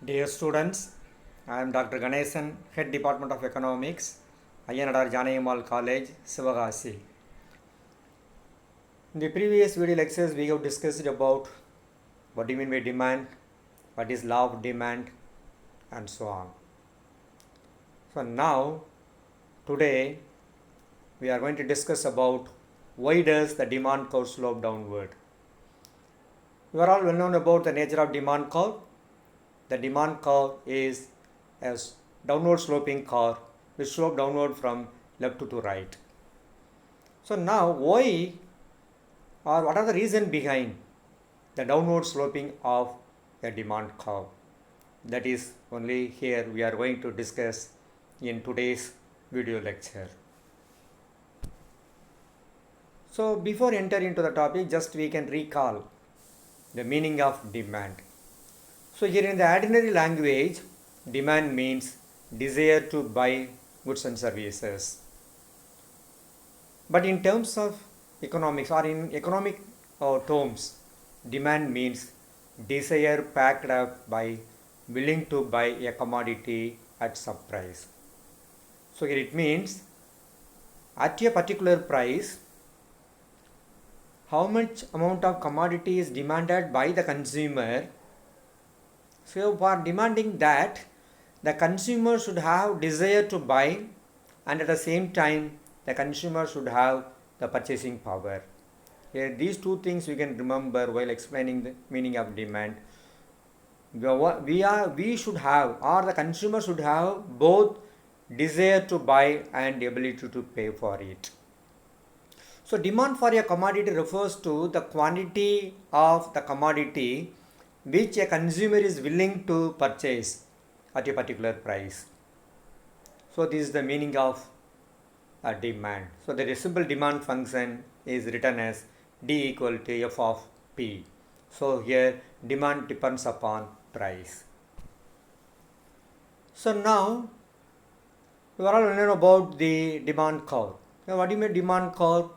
Dear students, I am Dr. Ganesan, Head Department of Economics, Ayanadar Janayamal College, Sivagasi. In the previous video lectures, we have discussed about what do you mean by demand, what is law of demand, and so on. So now, today, we are going to discuss about why does the demand curve slope downward. You are all well known about the nature of demand curve. The demand curve is a downward sloping curve which slope downward from left to right. So now why or what are the reason behind the downward sloping of a demand curve? That is only here we are going to discuss in today's video lecture. So before enter into the topic, just we can recall the meaning of demand. So here in the ordinary language, demand means desire to buy goods and services. But in terms of economics or in economic terms, demand means desire packed up by willing to buy a commodity at some price. So here it means at a particular price, how much amount of commodity is demanded by the consumer. So for demanding that, the consumer should have desire to buy, and at the same time the consumer should have the purchasing power. Here these two things we can remember while explaining the meaning of demand. We should have, or the consumer should have, both desire to buy and the ability to pay for it. So demand for a commodity refers to the quantity of the commodity which a consumer is willing to purchase at a particular price. So this is the meaning of a demand. So the simple demand function is written as D equal to F of P. So here demand depends upon price. So now you are all learning about the demand curve. Now what do you mean demand curve?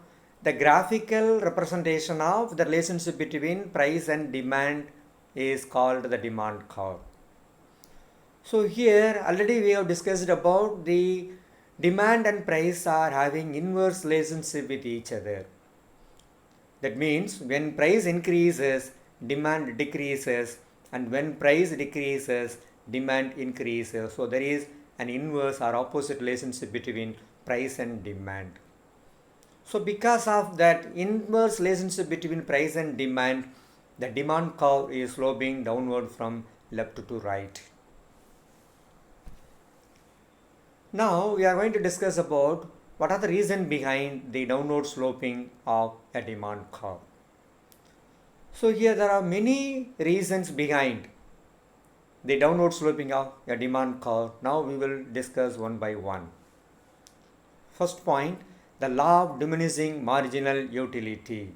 The graphical representation of the relationship between price and demand is called the demand curve. So here already we have discussed about the demand and price are having inverse relationship with each other. That means when price increases, demand decreases, and when price decreases, demand increases. So there is an inverse or opposite relationship between price and demand. So because of that inverse relationship between price and demand, the demand curve is sloping downward from left to right. Now we are going to discuss about what are the reasons behind the downward sloping of a demand curve. So here there are many reasons behind the downward sloping of a demand curve. Now we will discuss one by one. First point, the law of diminishing marginal utility.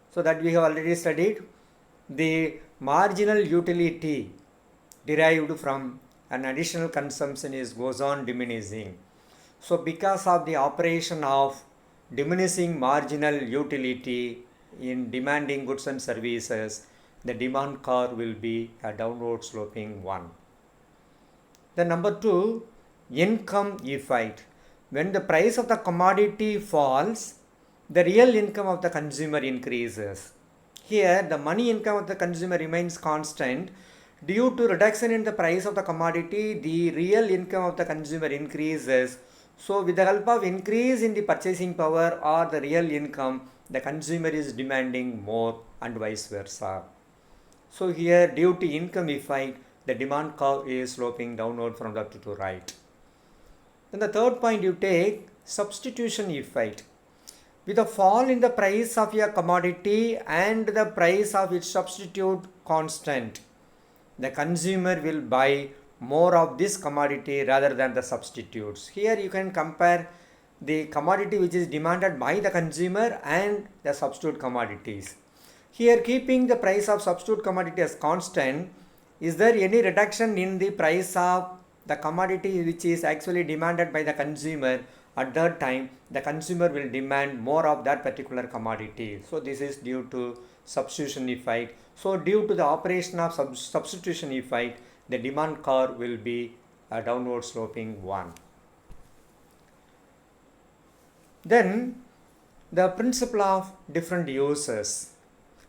So that we have already studied. The marginal utility derived from an additional consumption goes on diminishing. So because of the operation of diminishing marginal utility in demanding goods and services, the demand curve will be a downward sloping one. Then number two, income effect. When the price of the commodity falls, the real income of the consumer increases. Here the money income of the consumer remains constant. Due to reduction in the price of the commodity, the real income of the consumer increases. So with the help of increase in the purchasing power or the real income, the consumer is demanding more and vice versa. So here due to income effect, the demand curve is sloping downward from left to right. Then the third point you take substitution effect. With a fall in the price of a commodity and the price of its substitute constant, the consumer will buy more of this commodity rather than the substitutes. Here you can compare the commodity which is demanded by the consumer and the substitute commodities. Here keeping the price of substitute commodity as constant, is there any reduction in the price of the commodity which is actually demanded by the consumer? At that time the consumer will demand more of that particular commodity. So this is due to substitution effect. So due to the operation of substitution effect, the demand curve will be a downward sloping one. Then the principle of different uses.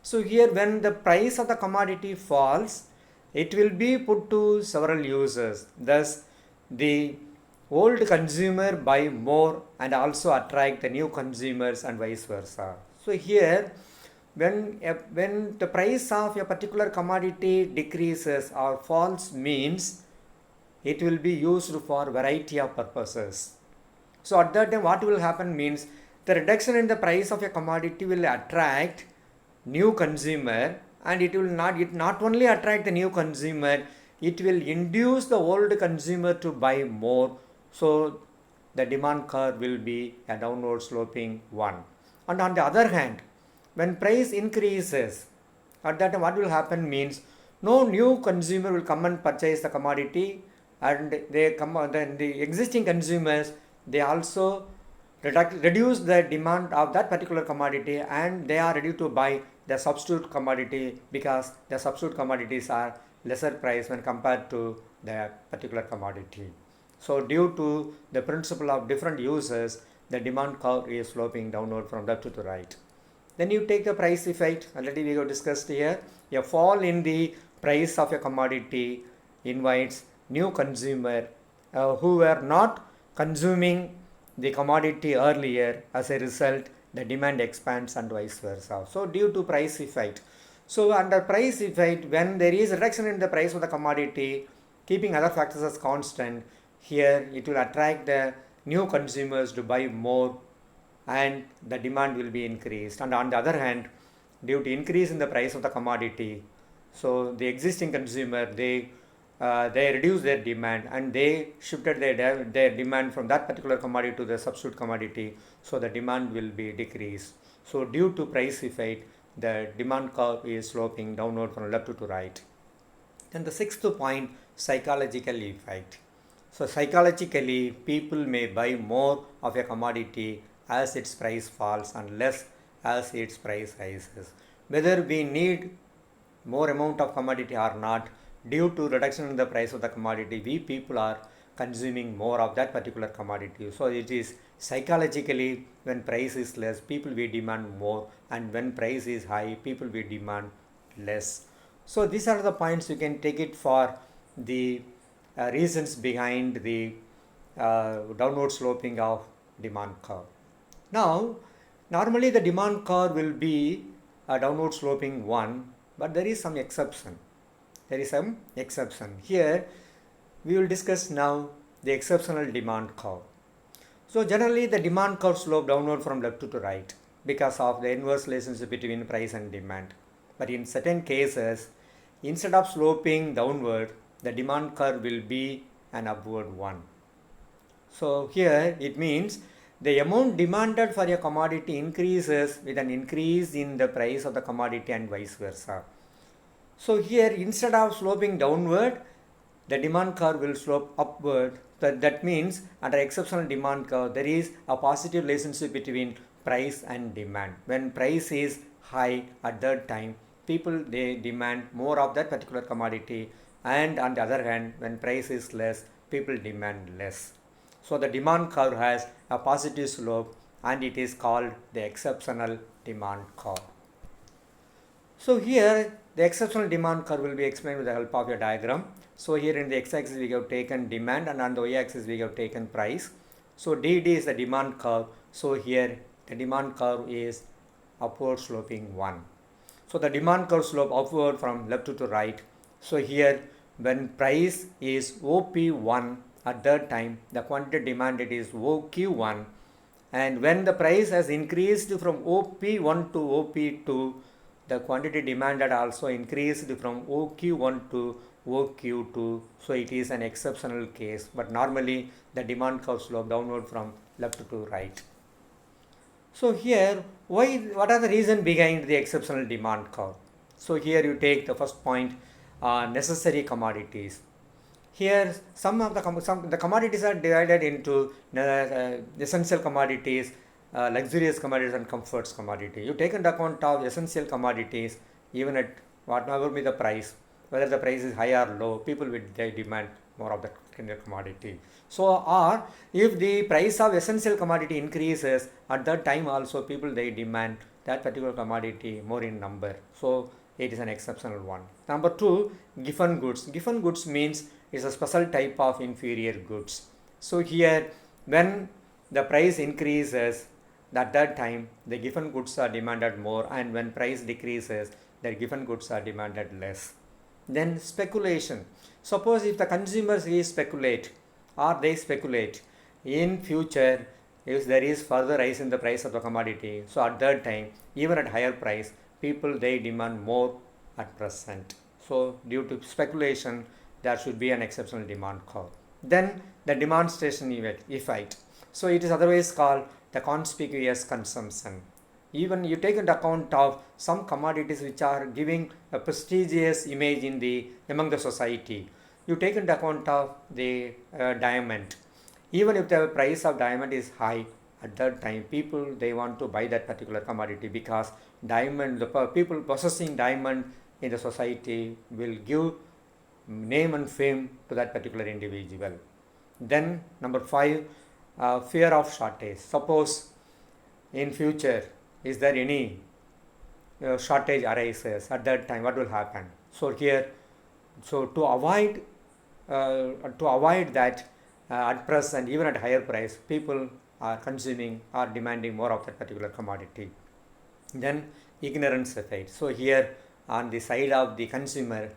So here when the price of the commodity falls, it will be put to several uses. Thus the old consumer buy more and also attract the new consumers and vice versa. So here when the price of a particular commodity decreases or falls means it will be used for variety of purposes. So at that time what will happen means the reduction in the price of a commodity will attract new consumer, and it not only attract the new consumer, it will induce the old consumer to buy more. So the demand curve will be a downward sloping one. And on the other hand, when price increases, at that time what will happen means no new consumer will come and purchase the commodity, and then the existing consumers, they also reduce the demand of that particular commodity, and they are ready to buy the substitute commodity because the substitute commodities are lesser price when compared to the particular commodity. So due to the principle of different uses, the demand curve is sloping downward from left to right. Then you take the price effect, already we have discussed here. A fall in the price of a commodity invites new consumer who were not consuming the commodity earlier. As a result, the demand expands and vice versa. So due to price effect. So under price effect, when there is a reduction in the price of the commodity, keeping other factors as constant, here it will attract the new consumers to buy more and the demand will be increased. And on the other hand, due to increase in the price of the commodity, so the existing consumer, they reduced their demand and they shifted their demand from that particular commodity to the substitute commodity, so the demand will be decreased. So due to price effect, the demand curve is sloping downward from left to right. Then the sixth point, psychological effect. So psychologically, people may buy more of a commodity as its price falls and less as its price rises. Whether we need more amount of commodity or not, due to reduction in the price of the commodity, we people are consuming more of that particular commodity. So it is psychologically, when price is less, people will demand more, and when price is high, people will demand less. So these are the points you can take it for the reasons behind the downward sloping of demand curve. Now, normally the demand curve will be a downward sloping one, but there is some exception. Here we will discuss now the exceptional demand curve. So generally the demand curve slope downward from left to right because of the inverse relationship between price and demand. But in certain cases, instead of sloping downward, the demand curve will be an upward one. So here it means the amount demanded for a commodity increases with an increase in the price of the commodity and vice versa. So here instead of sloping downward, the demand curve will slope upward. That means under exceptional demand curve, there is a positive relationship between price and demand. When price is high at that time, people, they demand more of that particular commodity, and on the other hand, when price is less, people demand less. So the demand curve has a positive slope and it is called the exceptional demand curve. So here the exceptional demand curve will be explained with the help of a diagram. So here in the x-axis we have taken demand and on the y-axis we have taken price. So DD is the demand curve. So here the demand curve is upward sloping one. So the demand curve slope upward from left to right. So here when price is OP1, at that time the quantity demanded is OQ1, and when the price has increased from OP1 to OP2, the quantity demanded also increased from OQ1 to OQ2. So it is an exceptional case, but normally the demand curve slope downward from left to right. So here, what are the reasons behind the exceptional demand curve? So here you take the first point, necessary commodities. Here some of the commodities are divided into essential commodities, luxurious commodities and comforts commodity. You take into account of essential commodities even at whatever be the price, whether the price is high or low, people will they demand more of that kind of commodity. So, or if the price of essential commodity increases, at that time also people they demand that particular commodity more in number. So, it is an exceptional one. Number two, giffen goods. Giffen goods means it's a special type of inferior goods. So, here when the price increases, at that time the given goods are demanded more, and when price decreases, the given goods are demanded less. Then speculation. Suppose if the consumers speculate or they speculate in future, if there is further rise in the price of the commodity, so at that time even at higher price people they demand more at present. So due to speculation there should be an exceptional demand curve. Then the demonstration effect. So it is otherwise called the conspicuous consumption. Even you take into account of some commodities which are giving a prestigious image in the among the society. You take into account of the diamond. Even if the price of diamond is high, at that time people they want to buy that particular commodity, because diamond, the people possessing diamond in the society will give name and fame to that particular individual. Then number 5, fear of shortage. Suppose in future is there any shortage arises, at that time what will happen? So here, so to avoid that, at present even at higher price people are consuming or demanding more of that particular commodity. Then ignorance effect. So here on the side of the consumer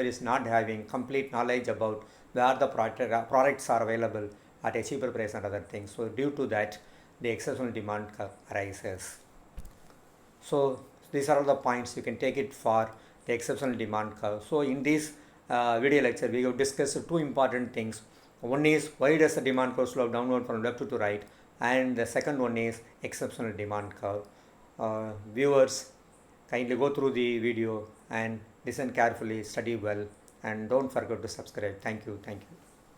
is not having complete knowledge about where the products are available at a cheaper price and other things. So due to that the exceptional demand arises. So these are all the points you can take it for the exceptional demand curve. So in this video lecture we have discussed two important things. One is why does the demand curve slope downward from left to right, and the second one is exceptional demand curve. Viewers, kindly go through the video and listen carefully, study well, and don't forget to subscribe. Thank you.